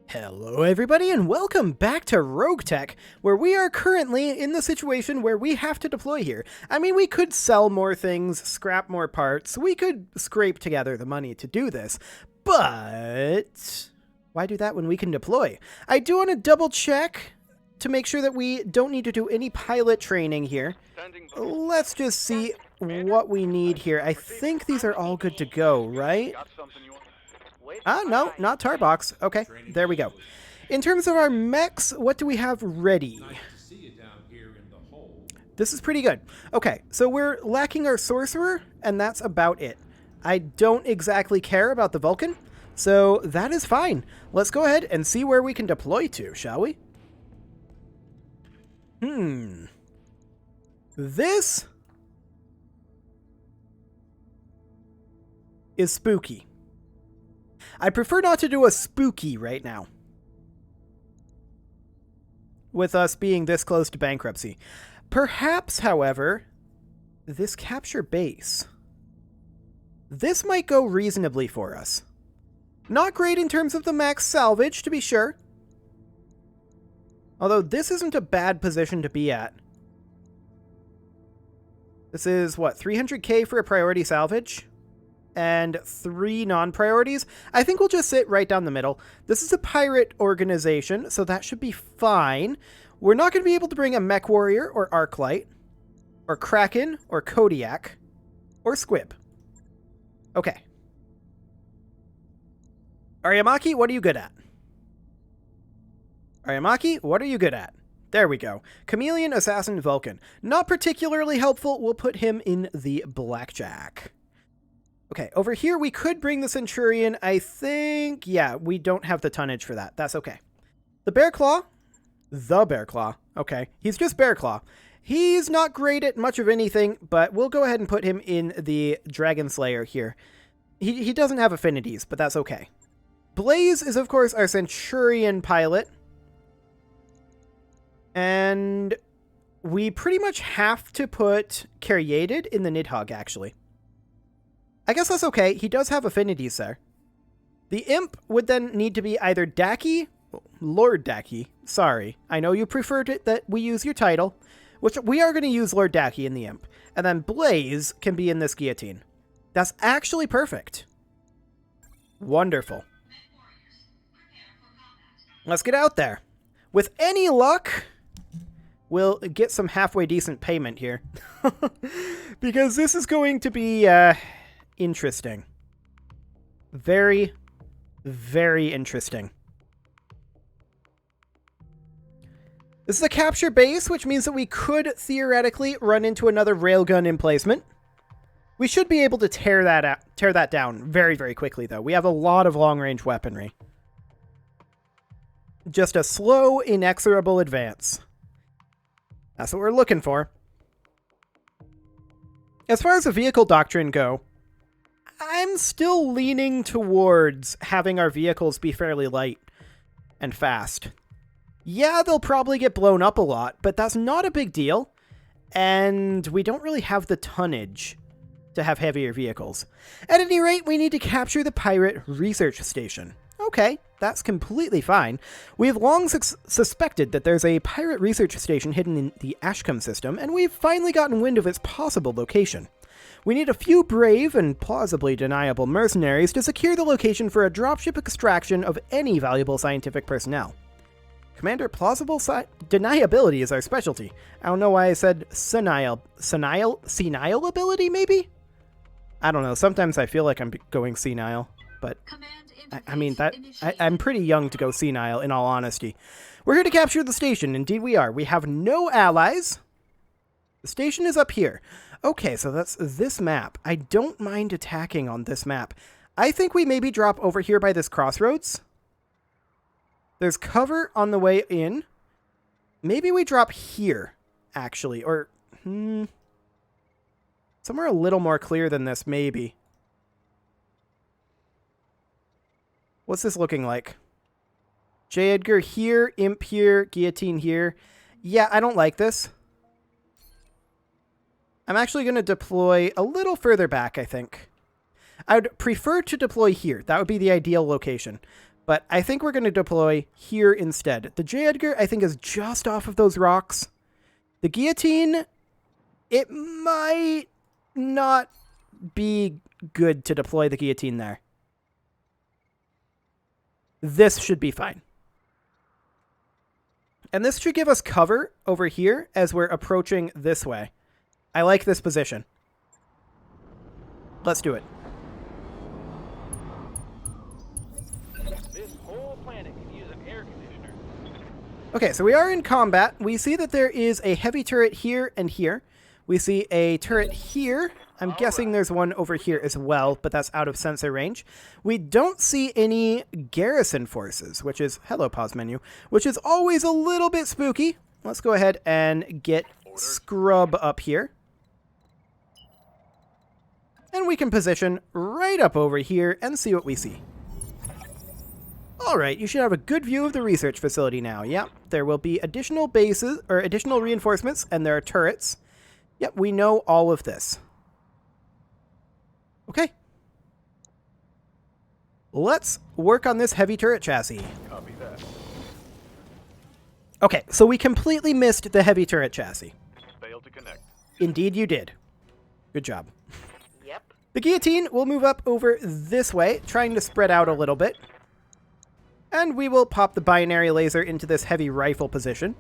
Hello everybody and welcome back to RogueTech, where we are currently in the situation where we have to deploy here. I mean, we could sell more things, scrap more parts, we could scrape together the money to do this, but why do that when we can deploy? I do want to double check to make sure that we don't need to do any pilot training here. Let's just see what we need here. I think these are all good to go, right? No, not tar box. Okay, there we go. In terms of our mechs, what do we have ready? This is pretty good. Okay, so we're lacking our sorcerer, and that's about it. I don't exactly care about the Vulcan, so that is fine. Let's go ahead and see where we can deploy to, shall we? This is spooky. I prefer not to do a spooky right now, with us being this close to bankruptcy. Perhaps, however, this capture base. This might go reasonably for us. Not great in terms of the max salvage, to be sure. Although this isn't a bad position to be at. This is, what, 300k for a priority salvage? And 3 non-priorities. I think we'll just sit right down the middle. This is a pirate organization, so that should be fine. We're not going to be able to bring a mech warrior or arclight, or kraken, or Kodiak, or squib. Okay. Aryamaki, what are you good at? Aryamaki, what are you good at? There we go. Chameleon, Assassin, Vulcan. Not particularly helpful. We'll put him in the blackjack. Okay, over here we could bring the Centurion. I think, yeah, we don't have the tonnage for that. That's okay. The Bear Claw. Okay, he's just Bear Claw. He's not great at much of anything, but we'll go ahead and put him in the Dragon Slayer here. He doesn't have affinities, but that's okay. Blaze is, of course, our Centurion pilot. And we pretty much have to put Caryatid in the Nidhogg, actually. I guess that's okay. He does have affinities there. The Imp would then need to be either Daki, Lord Daki. Sorry. I know you preferred it that we use your title, which we are going to use Lord Daki in the Imp. And then Blaze can be in this guillotine. That's actually perfect. Wonderful. Let's get out there. With any luck, we'll get some halfway decent payment here. Because this is going to be, interesting. Very, very interesting. This is a capture base, which means that we could theoretically run into another railgun emplacement. We should be able to tear that down very, very quickly, though. We have a lot of long-range weaponry. Just a slow, inexorable advance. That's what we're looking for. As far as the vehicle doctrine go, I'm still leaning towards having our vehicles be fairly light and fast. Yeah, they'll probably get blown up a lot, but that's not a big deal. And we don't really have the tonnage to have heavier vehicles. At any rate, we need to capture the pirate research station. Okay, that's completely fine. We've long suspected that there's a pirate research station hidden in the Ashcombe system, and we've finally gotten wind of its possible location. We need a few brave and plausibly deniable mercenaries to secure the location for a dropship extraction of any valuable scientific personnel. Commander, plausible deniability is our specialty. I don't know why I said senile ability, maybe? I don't know. Sometimes I feel like I'm going senile, but I mean, I'm pretty young to go senile, in all honesty. We're here to capture the station. Indeed we are. We have no allies. The station is up here. Okay, so that's this map. I don't mind attacking on this map. I think we maybe drop over here by this crossroads. There's cover on the way in. Maybe we drop here, actually. Or, somewhere a little more clear than this, maybe. What's this looking like? J. Edgar here, Imp here, Guillotine here. Yeah, I don't like this. I'm actually going to deploy a little further back, I think. I would prefer to deploy here. That would be the ideal location. But I think we're going to deploy here instead. The J. Edgar, I think, is just off of those rocks. The guillotine, it might not be good to deploy the guillotine there. This should be fine. And this should give us cover over here as we're approaching this way. I like this position. Let's do it. This whole planet could use an air conditioner. Okay, so we are in combat. We see that there is a heavy turret here and here. We see a turret here. I'm guessing there's one over here as well, but that's out of sensor range. We don't see any garrison forces, which is, hello pause menu, which is always a little bit spooky. Let's go ahead and get scrub up here. And we can position right up over here and see what we see. Alright, you should have a good view of the research facility now. Yep, there will be additional bases, or additional reinforcements, and there are turrets. Yep, we know all of this. Okay. Let's work on this heavy turret chassis. Copy that. Okay, so we completely missed the heavy turret chassis. Failed to connect. Indeed you did. Good job. Yep. The guillotine will move up over this way, trying to spread out a little bit. And we will pop the binary laser into this heavy rifle position,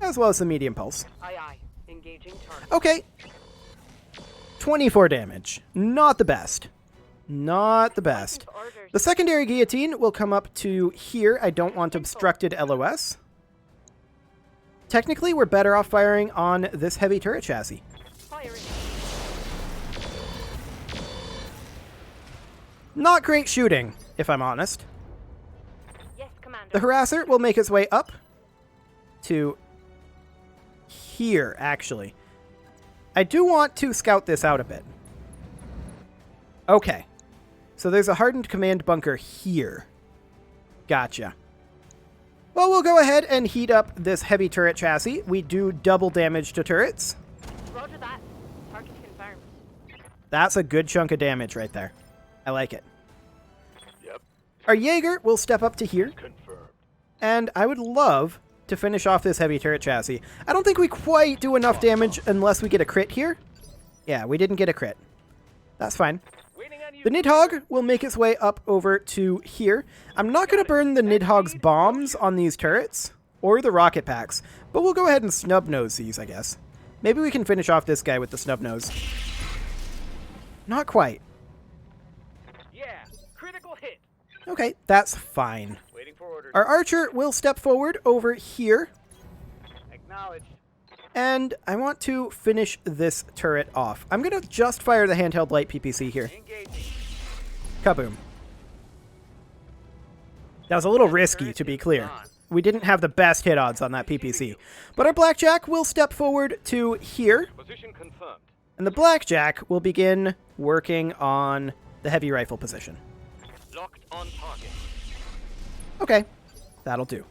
as well as the medium pulse. Aye, aye. Engaging target. Okay. 24 damage. Not the best. Not the best. The secondary guillotine will come up to here. I don't want obstructed LOS. Technically, we're better off firing on this heavy turret chassis. Firing. Not great shooting, if I'm honest. Yes, Commander. The harasser will make its way up to here, actually. I do want to scout this out a bit. Okay. So there's a hardened command bunker here. Gotcha. Well, we'll go ahead and heat up this heavy turret chassis. We do double damage to turrets. Roger that. Target confirmed. That's a good chunk of damage right there. I like it. Yep. Our Jaeger will step up to here. Confirmed. And I would love to finish off this heavy turret chassis. I don't think we quite do enough damage unless we get a crit here. Yeah, we didn't get a crit. That's fine. Waiting on you. The Nidhogg will make its way up over to here. I'm not going to burn the Nidhogg's bombs on these turrets or the rocket packs, but we'll go ahead and snub-nose these, I guess. Maybe we can finish off this guy with the snub-nose. Not quite. Yeah. Critical hit. Okay, that's fine. Waiting for orders. Our archer will step forward over here, Acknowledged. and I want to finish this turret off. I'm going to just fire the handheld light PPC here. Engaging. Kaboom. That was a little risky, to be clear. We didn't have the best hit odds on that PPC. But our Blackjack will step forward to here, Position confirmed. and the Blackjack will begin working on the heavy rifle position. Locked on target. Okay, that'll do.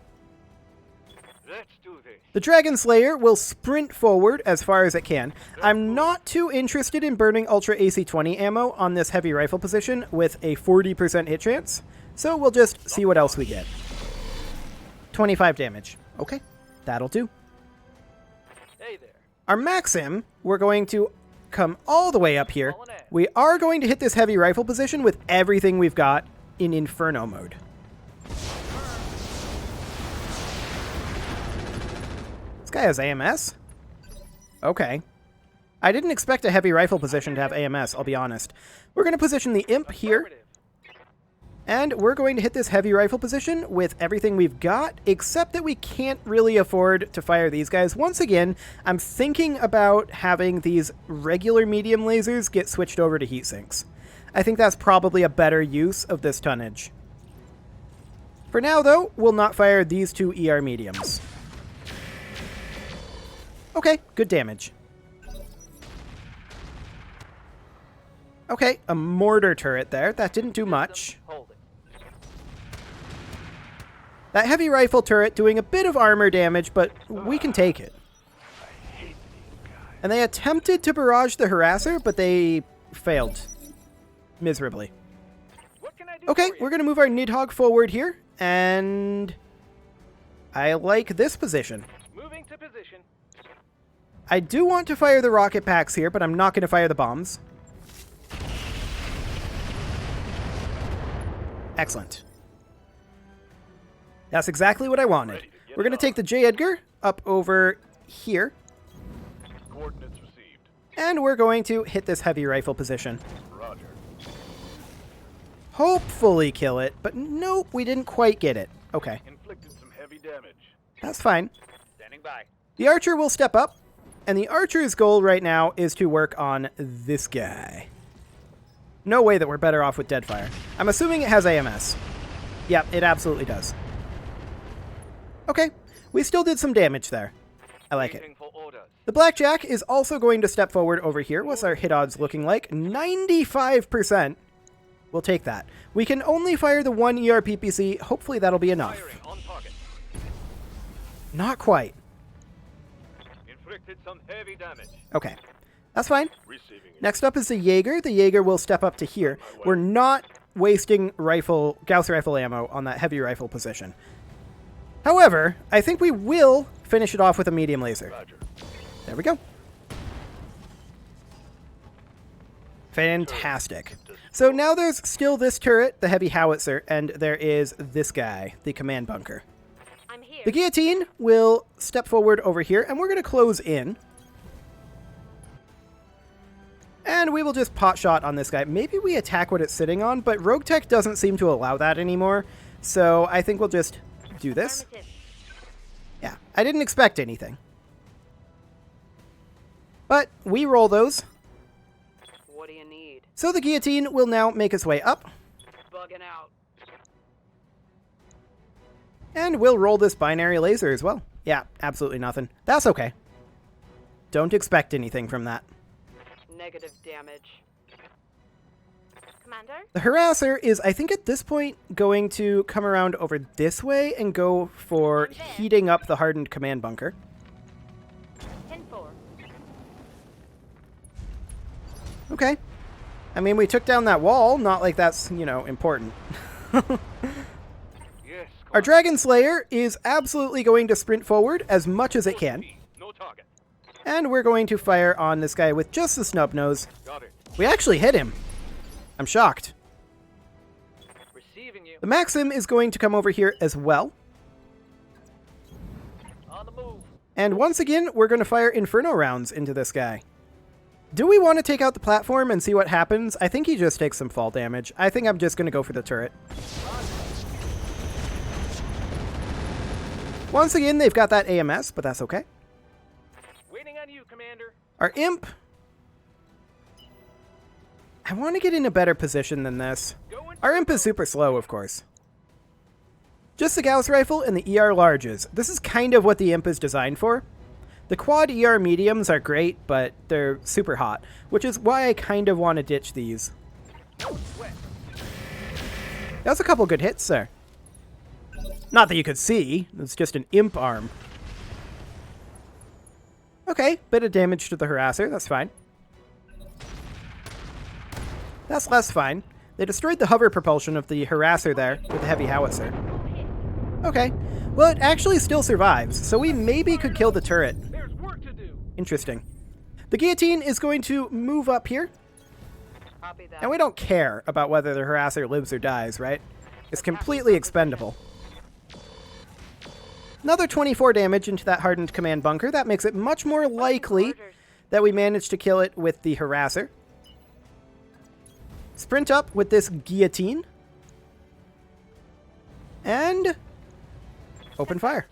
Let's do this. The Dragon Slayer will sprint forward as far as it can. I'm not too interested in burning Ultra AC-20 ammo on this heavy rifle position with a 40% hit chance, so we'll just see what else we get. 25 damage. Okay, that'll do. Hey there. Our Maxim, we're going to come all the way up here. We are going to hit this heavy rifle position with everything we've got in Inferno mode. This guy has AMS? Okay. I didn't expect a heavy rifle position to have AMS, I'll be honest. We're going to position the Imp here. Affirmative. And we're going to hit this heavy rifle position with everything we've got, except that we can't really afford to fire these guys. Once again, I'm thinking about having these regular medium lasers get switched over to heat sinks. I think that's probably a better use of this tonnage. For now, though, we'll not fire these two ER mediums. Okay, good damage. Okay, a mortar turret there. That didn't do much. Hold it. That heavy rifle turret doing a bit of armor damage, but we can take it. I hate these guys. And they attempted to barrage the harasser, but they failed miserably. What can I Okay, we're going to move our Nidhogg forward here, and I like this position. Moving to position. I do want to fire the rocket packs here, but I'm not going to fire the bombs. Excellent. That's exactly what I wanted. We're going to take the J. Edgar up over here, Coordinates received. and we're going to hit this heavy rifle position. Roger. Hopefully kill it, but nope, we didn't quite get it. Okay, Inflicted some heavy damage. that's fine. Standing by. The archer will step up, and the archer's goal right now is to work on this guy. No way that we're better off with Deadfire. I'm assuming it has AMS. Yep, it absolutely does. Okay, we still did some damage there. I like it. Waiting for orders. The Blackjack is also going to step forward over here. What's our hit odds looking like? 95%. We'll take that. We can only fire the one ERPPC. Hopefully that'll be enough. Firing on target. Not quite. Inflicted some heavy damage. Okay, that's fine. Receiving it. Next up is the Jaeger. The Jaeger will step up to here. We're not wasting Gauss rifle ammo on that heavy rifle position. However, I think we will finish it off with a medium laser. Roger. There we go. Fantastic. So now there's still this turret, the heavy howitzer, and there is this guy, the command bunker. I'm here. The guillotine will step forward over here, and we're going to close in. And we will just pot shot on this guy. Maybe we attack what it's sitting on, but RogueTech doesn't seem to allow that anymore. So I think we'll just do this. Affirmative. Yeah, I didn't expect anything. But we roll those. What do you need? So the guillotine will now make its way up. Bugging out. And we'll roll this binary laser as well. Yeah, absolutely nothing. That's okay. Don't expect anything from that. Negative damage. Commander? The harasser is, I think at this point, going to come around over this way and go for heating up the hardened command bunker. 10-4. Okay. I mean, we took down that wall. Not like that's, you know, important. Yes. Our Dragon Slayer is absolutely going to sprint forward as much as it can. No target. And we're going to fire on this guy with just the snub nose. Got it. We actually hit him. I'm shocked. Receiving you. The Maxim is going to come over here as well. On the move. And once again, we're going to fire Inferno rounds into this guy. Do we want to take out the platform and see what happens? I think he just takes some fall damage. I think I'm just going to go for the turret. Once again, they've got that AMS, but that's okay. Waiting on you, Commander. Our Imp. I want to get in a better position than this. Going. Our Imp is super slow, of course. Just the Gauss rifle and the ER larges. This is kind of what the Imp is designed for. The quad ER mediums are great, but they're super hot, which is why I kind of want to ditch these. No sweat. That was a couple good hits there. Not that you could see, it's just an Imp arm. Okay, bit of damage to the harasser, that's fine. That's less fine. They destroyed the hover propulsion of the harasser there with the heavy howitzer. Okay, well it actually still survives, so we maybe could kill the turret. There's work to do. Interesting. The guillotine is going to move up here, Copy that. and we don't care about whether the harasser lives or dies, right? It's completely expendable. Another 24 damage into that hardened command bunker. That makes it much more likely Orders. that we manage to kill it with the harasser. Sprint up with this guillotine. And open fire.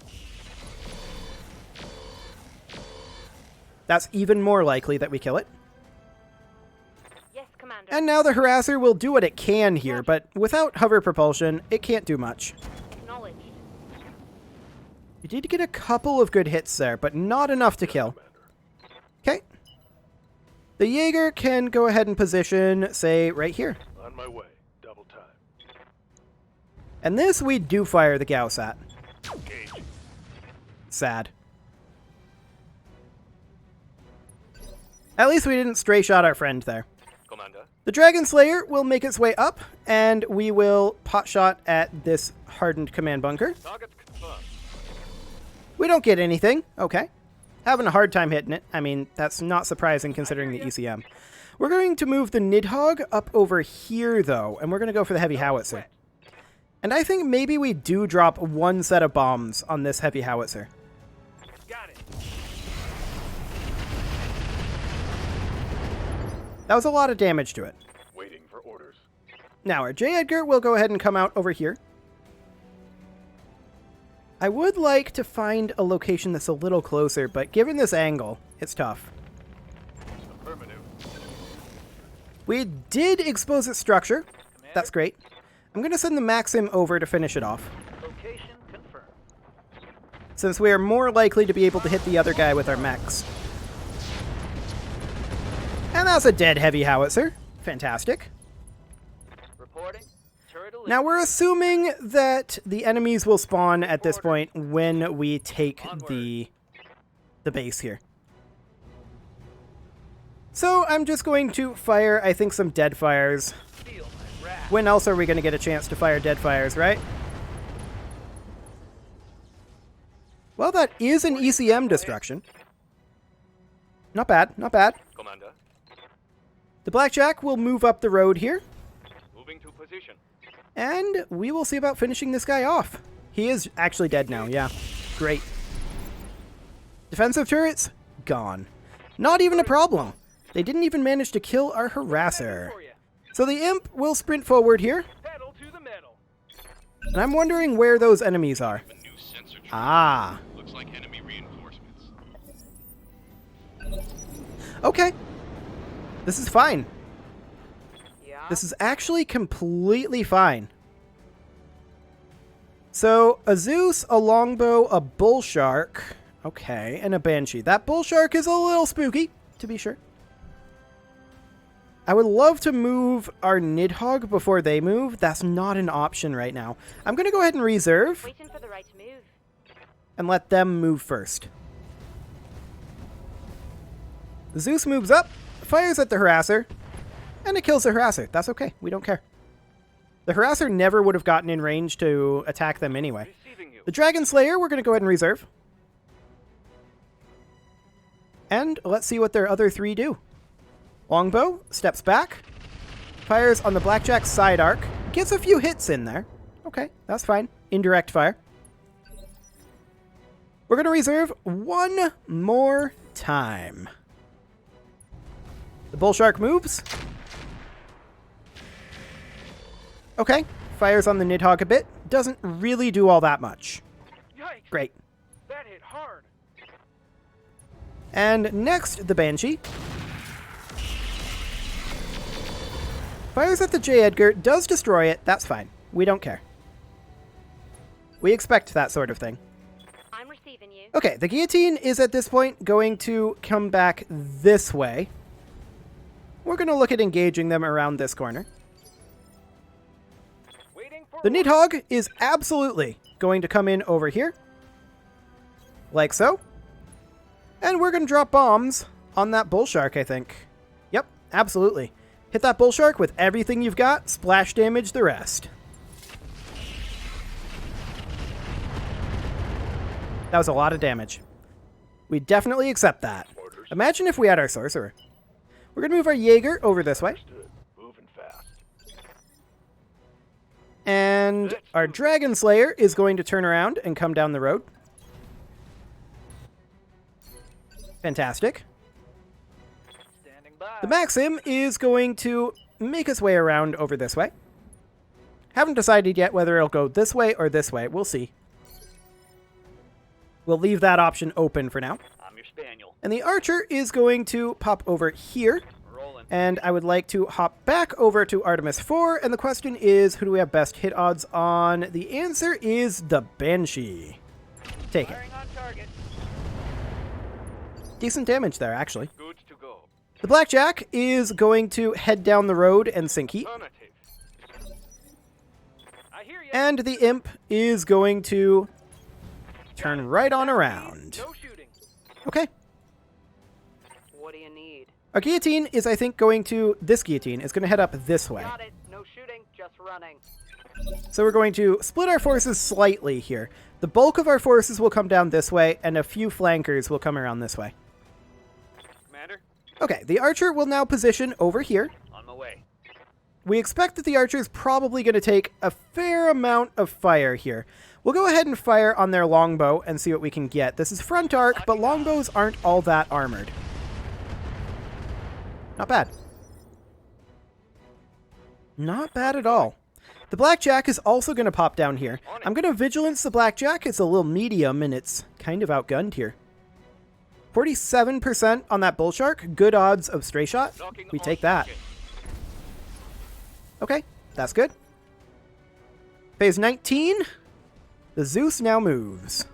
That's even more likely that we kill it. Yes, Commander. And now the harasser will do what it can here, but without hover propulsion, it can't do much. Acknowledged. You did get a couple of good hits there, but not enough to kill. Okay. The Jaeger can go ahead and position, say, right here. On my way. Double time. And this we do fire the Gauss at. Engage. Sad. At least we didn't stray shot our friend there. Commander. The Dragon Slayer will make its way up, and we will potshot at this hardened command bunker. Target's confirmed. We don't get anything. Okay. Having a hard time hitting it. I mean, that's not surprising considering the ECM. We're going to move the Nidhogg up over here, though, and we're going to go for the heavy howitzer. And I think maybe we do drop one set of bombs on this heavy howitzer. Got it. That was a lot of damage to it. Waiting for orders. Now, our J. Edgar will go ahead and come out over here. I would like to find a location that's a little closer, but given this angle, it's tough. Affirmative. We did expose its structure. That's great. I'm going to send the Maxim over to finish it off, Location confirmed. since we are more likely to be able to hit the other guy with our mechs. And that's a dead heavy howitzer. Fantastic. Reporting. Turret elite. Now we're assuming that the enemies will spawn at this point when we take the base here. So I'm just going to fire, I think, some dead fires. Feel my wrath. When else are we going to get a chance to fire dead fires, right? Well, that is an ECM destruction. Not bad, not bad. Commander. The Blackjack will move up the road here, Moving to position. and we will see about finishing this guy off. He is actually dead now, yeah. Great. Defensive turrets? Gone. Not even a problem. They didn't even manage to kill our harasser. For you. So the imp will sprint forward here, Pedal to the metal. and I'm wondering where those enemies are. A new sensor tree. Ah, Looks like enemy reinforcements. okay. This is fine. Yeah. This is actually completely fine. So, a Zeus, a Longbow, a Bull Shark, okay, and a Banshee. That Bull Shark is a little spooky, to be sure. I would love to move our Nidhogg before they move. That's not an option right now. I'm going to go ahead and reserve Waiting for the right move. and let them move first. The Zeus moves up, fires at the harasser, and it kills the harasser. That's okay. We don't care. The harasser never would have gotten in range to attack them anyway. Receiving you. The Dragon Slayer, we're going to go ahead and reserve. And let's see what their other three do. Longbow steps back, fires on the Blackjack's side arc, gets a few hits in there. Okay, that's fine. Indirect fire. We're going to reserve one more time. The Bull Shark moves. Okay, fires on the Nidhogg a bit. Doesn't really do all that much. Yikes. Great. That hit hard. And next, the Banshee. Fires at the J. Edgar, does destroy it. That's fine. We don't care. We expect that sort of thing. I'm receiving you. Okay, the Guillotine is at this point going to come back this way. We're going to look at engaging them around this corner. Waiting for The orders. Nidhogg is absolutely going to come in over here. Like so. And we're going to drop bombs on that Bull Shark, I think. Yep, absolutely. Hit that Bull Shark with everything you've got, splash damage the rest. That was a lot of damage. We definitely accept that. Orders. Imagine if we had our Sorcerer. We're going to move our Jaeger over this way. Understood. Moving fast. And our Dragon Slayer is going to turn around and come down the road. Fantastic. Standing by. The Maxim is going to make its way around over this way. Haven't decided yet whether it'll go this way or this way. We'll see. We'll leave that option open for now. I'm your spaniel. And the Archer is going to pop over here. Rolling. And I would like to hop back over to Artemis 4. And the question is, who do we have best hit odds on? The answer is the Banshee. Take it. Firing on target. Decent damage there, actually. Good to go. The Blackjack is going to head down the road and sink heat. Affirmative. I hear you. And the Imp is going to turn right on around. No shooting. Okay. What do you need? Our guillotine is, I think, going to... This guillotine is going to head up this way. Got it. No shooting, just running. So we're going to split our forces slightly here. The bulk of our forces will come down this way, and a few flankers will come around this way. Commander, Okay, the archer will now position over here. on my way. We expect that the archer is probably going to take a fair amount of fire here. We'll go ahead and fire on their longbow and see what we can get. This is front arc, but longbows aren't all that armored. Not bad. Not bad at all. The blackjack is also going to pop down here. I'm going to vigilance the blackjack. It's a little medium, and it's kind of outgunned here. 47% on that bull shark. Good odds of stray shot. We take that. Okay, that's good. Phase 19. The Zeus now moves.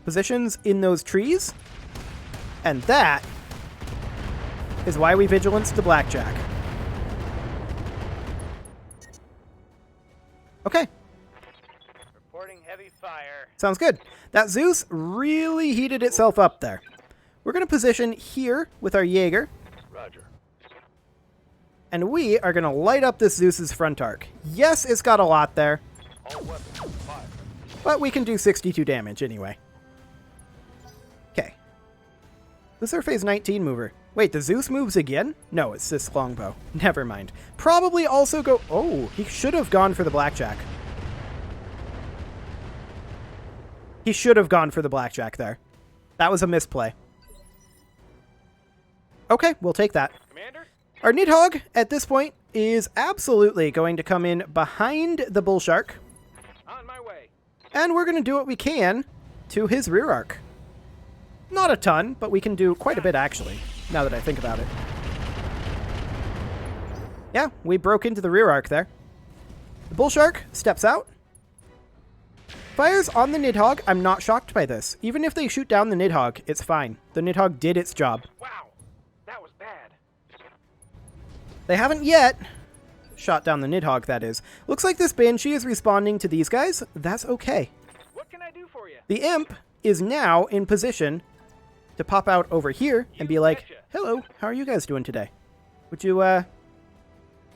Positions in those trees. And that is why we vigilance the blackjack. Okay, Reporting heavy fire. sounds good. That Zeus really heated itself up there. We're going to position here with our Jaeger. Roger. And we are going to light up this Zeus's front arc. Yes, it's got a lot there, All weapons fire. but we can do 62 damage anyway. Okay. This is our phase 19 mover. Wait, the Zeus moves again? No, it's this longbow. Never mind. Probably also go... Oh, he should have gone for the blackjack. He should have gone for the blackjack there. That was a misplay. Okay, we'll take that. Commander, Our Nidhogg, at this point, is absolutely going to come in behind the bull shark. on my way. And we're going to do what we can to his rear arc. Not a ton, but we can do quite a bit, actually, now that I think about it. Yeah, we broke into the rear arc there. The bull shark steps out. Fires on the Nidhogg. I'm not shocked by this. Even if they shoot down the Nidhogg, it's fine. The Nidhogg did its job. Wow, that was bad. They haven't yet shot down the Nidhogg, that is. Looks like this Banshee is responding to these guys. That's okay. What can I do for you? The Imp is now in position to pop out over here and be like, hello, how are you guys doing today? Would you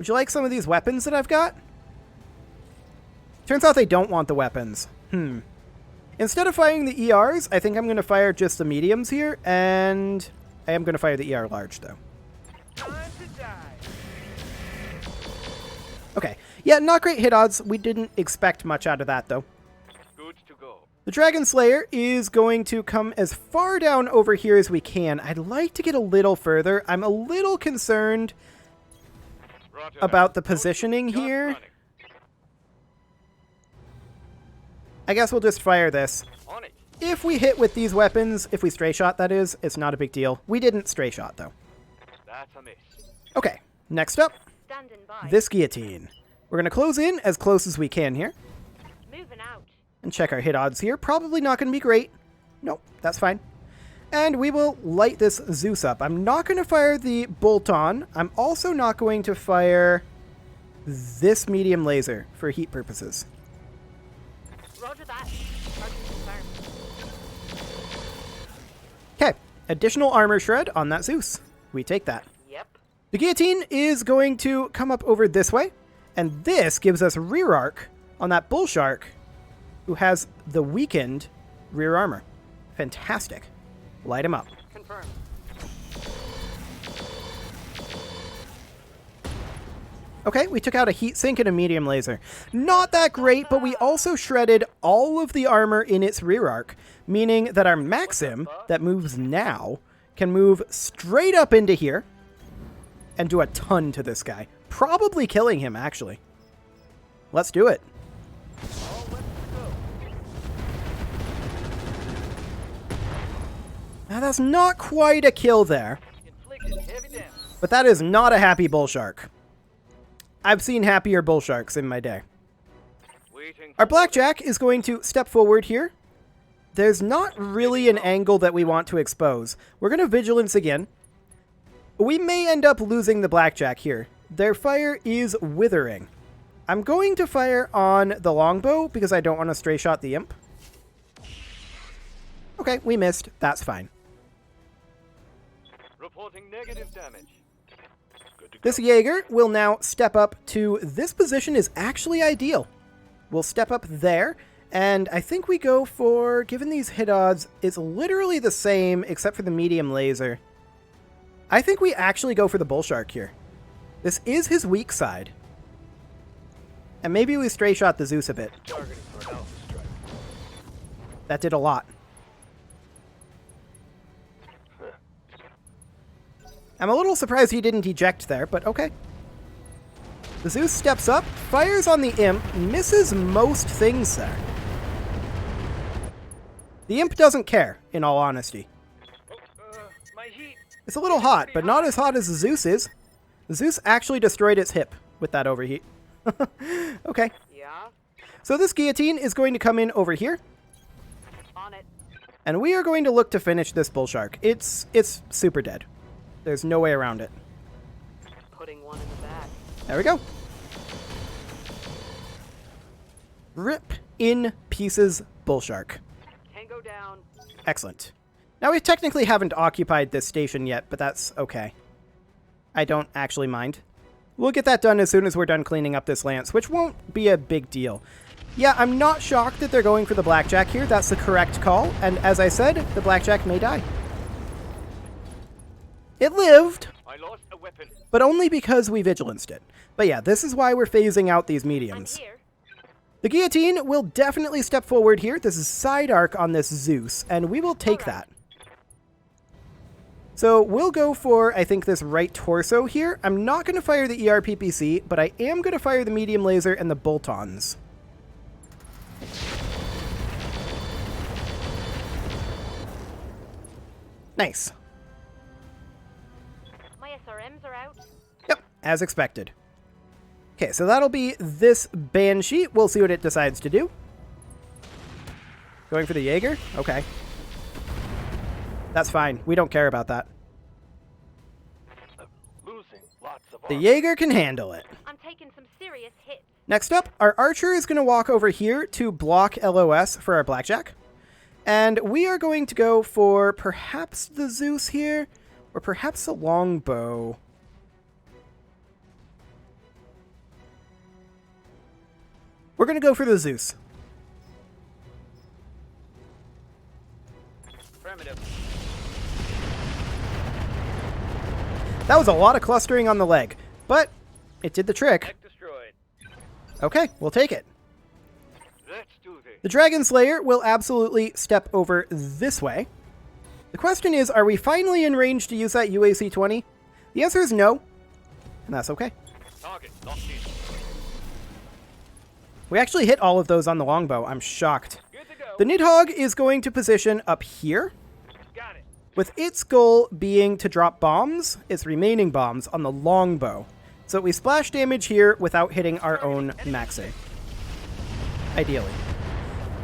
like some of these weapons that I've got? Turns out they don't want the weapons. Instead of firing the ERs, I think I'm going to fire just the mediums here, and I am going to fire the ER large, though. Time to die. Okay. Yeah, not great hit odds. We didn't expect much out of that, though. Good to go. The Dragon Slayer is going to come as far down over here as we can. I'd like to get a little further. I'm a little concerned Roger about that. the positioning Just here. running. I guess we'll just fire this. On it. If we hit with these weapons, if we stray shot, that is, it's not a big deal. We didn't stray shot, though. That's a miss. Okay, next up, Standing by. this guillotine. We're going to close in as close as we can here Moving out. and check our hit odds here. Probably not going to be great. Nope, that's fine. And we will light this Zeus up. I'm not going to fire the bolt-on. I'm also not going to fire this medium laser for heat purposes. Roger that. Target confirmed. Okay, additional armor shred on that Zeus. We take that. Yep. The guillotine is going to come up over this way, and this gives us rear arc on that bull shark who has the weakened rear armor. Fantastic. Light him up. Confirmed. Okay, we took out a heat sink and a medium laser. Not that great, but we also shredded all of the armor in its rear arc, meaning that our Maxim, that moves now, can move straight up into here and do a ton to this guy. Probably killing him, actually. Let's do it. All let's go. Now, that's not quite a kill there, Inflicted heavy damage. but that is not a happy bull shark. I've seen happier bull sharks in my day. Waiting. Our blackjack is going to step forward here. There's not really an angle that we want to expose. We're going to vigilance again. We may end up losing the blackjack here. Their fire is withering. I'm going to fire on the longbow because I don't want to stray shot the imp. Okay, we missed. That's fine. Reporting negative damage. Good to go. This Jaeger will now step up to this position is actually ideal. We'll step up there, and I think we go for, given these hit odds, it's literally the same except for the medium laser. I think we actually go for the Bull Shark here. This is his weak side. And maybe we stray shot the Zeus a bit. Targeting for an alpha strike. That did a lot. I'm a little surprised he didn't eject there, but okay. The Zeus steps up, fires on the Imp, misses most things there. The Imp doesn't care, in all honesty. My heat. It's a little hot, but not as hot as the Zeus is. The Zeus actually destroyed its hip with that overheat. Okay. Yeah? So this guillotine is going to come in over here, On it. and we are going to look to finish this Bull Shark. It's super dead. There's no way around it. Putting one in the back. There we go. Rip in pieces, Bull Shark. Tango down. Excellent. Now we technically haven't occupied this station yet, but that's okay. I don't actually mind. We'll get that done as soon as we're done cleaning up this lance, which won't be a big deal. Yeah, I'm not shocked that they're going for the Blackjack here. That's the correct call, and as I said, the Blackjack may die. It lived, I lost a weapon. but only because we vigilanced it. But yeah, this is why we're phasing out these I'm mediums. here. The guillotine will definitely step forward here. This is side arc on this Zeus, and we will take that. So we'll go for, I think, this right torso here. I'm not going to fire the ERPPC, but I am going to fire the medium laser and the bolt-ons. Nice. My SRMs are out. Yep, as expected. Okay, so that'll be this Banshee. We'll see what it decides to do. Going for the Jaeger? Okay. That's fine. We don't care about that. Losing lots of The armor. Jaeger can handle it. I'm taking some serious hits. Next up, our Archer is going to walk over here to block LOS for our Blackjack. And we are going to go for perhaps the Zeus here, or perhaps a longbow. We're going to go for the Zeus. Affirmative. That was a lot of clustering on the leg, but it did the trick. Tech destroyed. Okay, we'll take it. Let's do this. The Dragon Slayer will absolutely step over this way. The question is, are we finally in range to use that UAC-20? The answer is no, and that's okay. Target locked in. We actually hit all of those on the longbow. I'm shocked. Good to go. The Nidhogg is going to position up here, Got it. with its goal being to drop bombs, its remaining bombs, on the longbow. So we splash damage here without hitting our own max save. Ideally.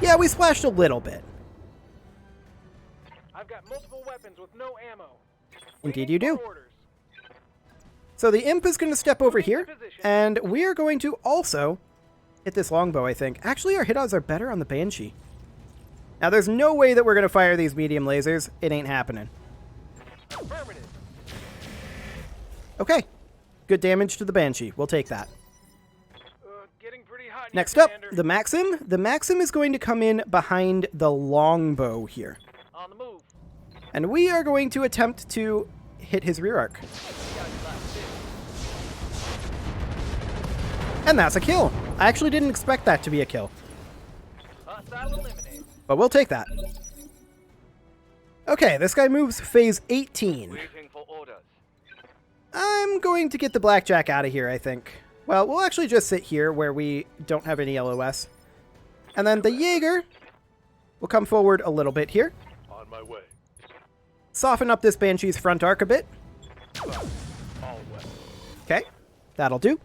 Yeah, we splashed a little bit. I've got multiple weapons with no ammo. Indeed you do. For orders. So the Imp is going to step over here, and we are going to also hit this longbow, I think. Actually, our hit odds are better on the Banshee. Now, there's no way that we're going to fire these medium lasers. It ain't happening. Affirmative. Okay. Good damage to the Banshee. We'll take that. Getting pretty hot. Next here, up, Commander. the Maxim. The Maxim is going to come in behind the longbow here. On the move. And we are going to attempt to hit his rear arc. And that's a kill. I actually didn't expect that to be a kill. Hostile eliminated. But we'll take that. Okay, this guy moves phase 18. Waiting for orders. I'm going to get the Blackjack out of here, I think. Well, we'll actually just sit here where we don't have any LOS. And then the Jaeger will come forward a little bit here. On my way. Soften up this Banshee's front arc a bit. All wet. Okay, that'll do.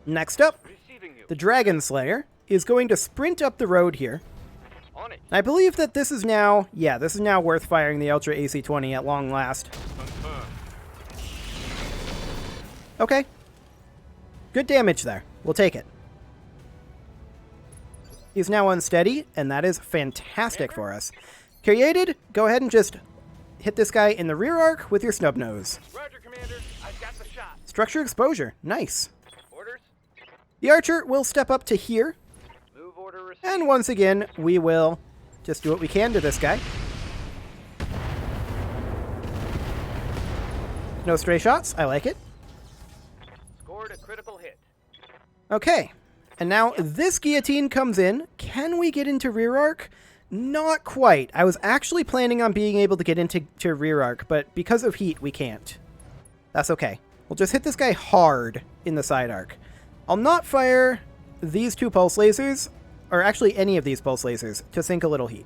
Next up, Receiving you. the Dragon Slayer is going to sprint up the road here. On it. I believe that this is now, yeah, this is now worth firing the Ultra AC-20 at long last. Confirmed. Okay. Good damage there. We'll take it. He's now unsteady, and that is fantastic for us. Created, go ahead and just hit this guy in the rear arc with your snub nose. Roger, Commander. I've got the shot. Structure exposure. Nice. Orders? The archer will step up to here. Move order received. And once again, we will just do what we can to this guy. No stray shots. I like it. Scored a critical hit. Okay. And now this guillotine comes in. Can we get into rear arc? Not quite. I was actually planning on being able to get into rear arc, but because of heat, we can't. That's okay. We'll just hit this guy hard in the side arc. I'll not fire these 2 pulse lasers, or actually any of these pulse lasers, to sink a little heat.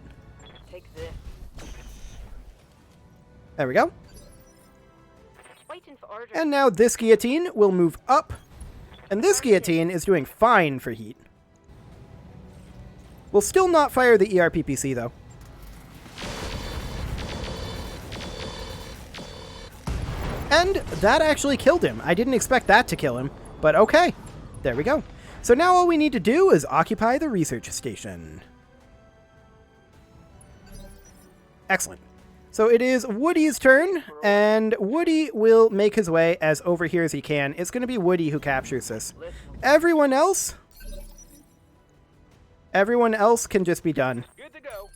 Take this. There we go. Waiting for orders. And now this guillotine will move up, and this guillotine is doing fine for heat. We'll still not fire the ERPPC, though. And that actually killed him. I didn't expect that to kill him, but okay. There we go. So now all we need to do is occupy the research station. Excellent. So it is Woody's turn, and Woody will make his way as over here as he can. It's going to be Woody who captures this. Everyone else can just be done. Good to go.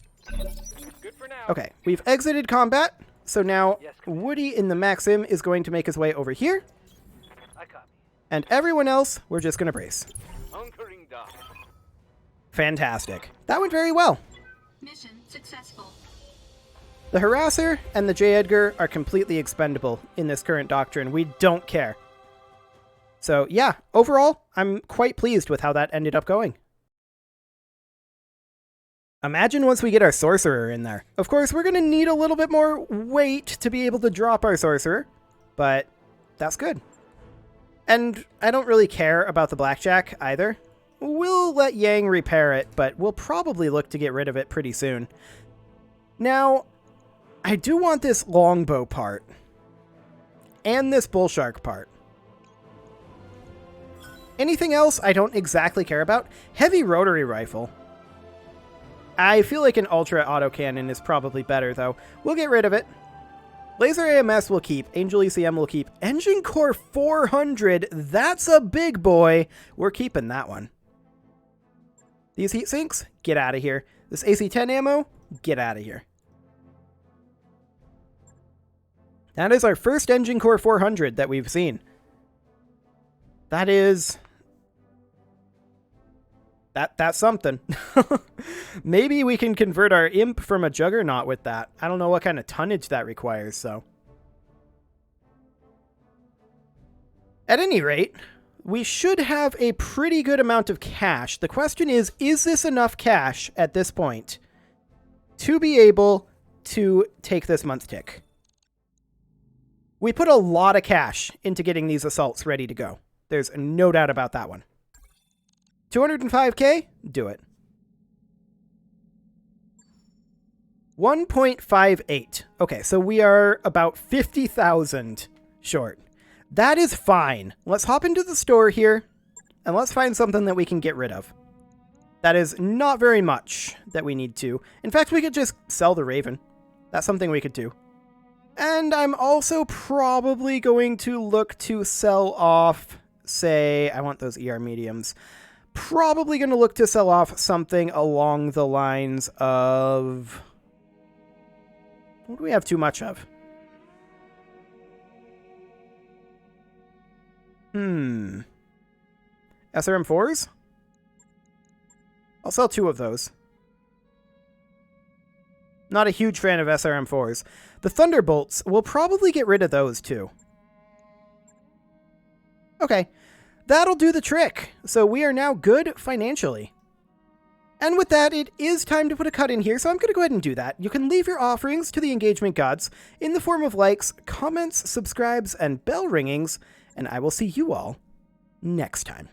Good for now. Okay, we've exited combat, so now Yes, Commander. Woody in the Maxim is going to make his way over here, I copy. and everyone else, we're just going to brace. Hunkering down. Fantastic. That went very well. Mission successful. The Harasser and the J. Edgar are completely expendable in this current doctrine. We don't care. So yeah, overall, I'm quite pleased with how that ended up going. Imagine once we get our Sorcerer in there. Of course, we're going to need a little bit more weight to be able to drop our Sorcerer, but that's good. And I don't really care about the Blackjack either. We'll let Yang repair it, but we'll probably look to get rid of it pretty soon. Now, I do want this longbow part. And this bullshark part. Anything else I don't exactly care about? Heavy rotary rifle. I feel like an ultra autocannon is probably better, though. We'll get rid of it. Laser AMS will keep. Angel ECM will keep. Engine Core 400, that's a big boy. We're keeping that one. These heat sinks, get out of here. This AC-10 ammo, get out of here. That is our first Engine Core 400 that we've seen. That is... That's something. Maybe we can convert our imp from a juggernaut with that. I don't know what kind of tonnage that requires, so. At any rate, we should have a pretty good amount of cash. The question is this enough cash at this point to be able to take this month tick? We put a lot of cash into getting these assaults ready to go. There's no doubt about that one. 205k? Do it. 1.58. Okay, so we are about 50,000 short. That is fine. Let's hop into the store here, and let's find something that we can get rid of. That is not very much that we need to. In fact, we could just sell the Raven. That's something we could do. And I'm also probably going to look to sell off, say, I want those ER mediums. Probably going to look to sell off something along the lines of... What do we have too much of? SRM4s? I'll sell 2 of those. Not a huge fan of SRM4s. The Thunderbolts, we'll probably get rid of those too. Okay, that'll do the trick. So we are now good financially. And with that, it is time to put a cut in here, so I'm going to go ahead and do that. You can leave your offerings to the engagement gods in the form of likes, comments, subscribes, and bell ringings, and I will see you all next time.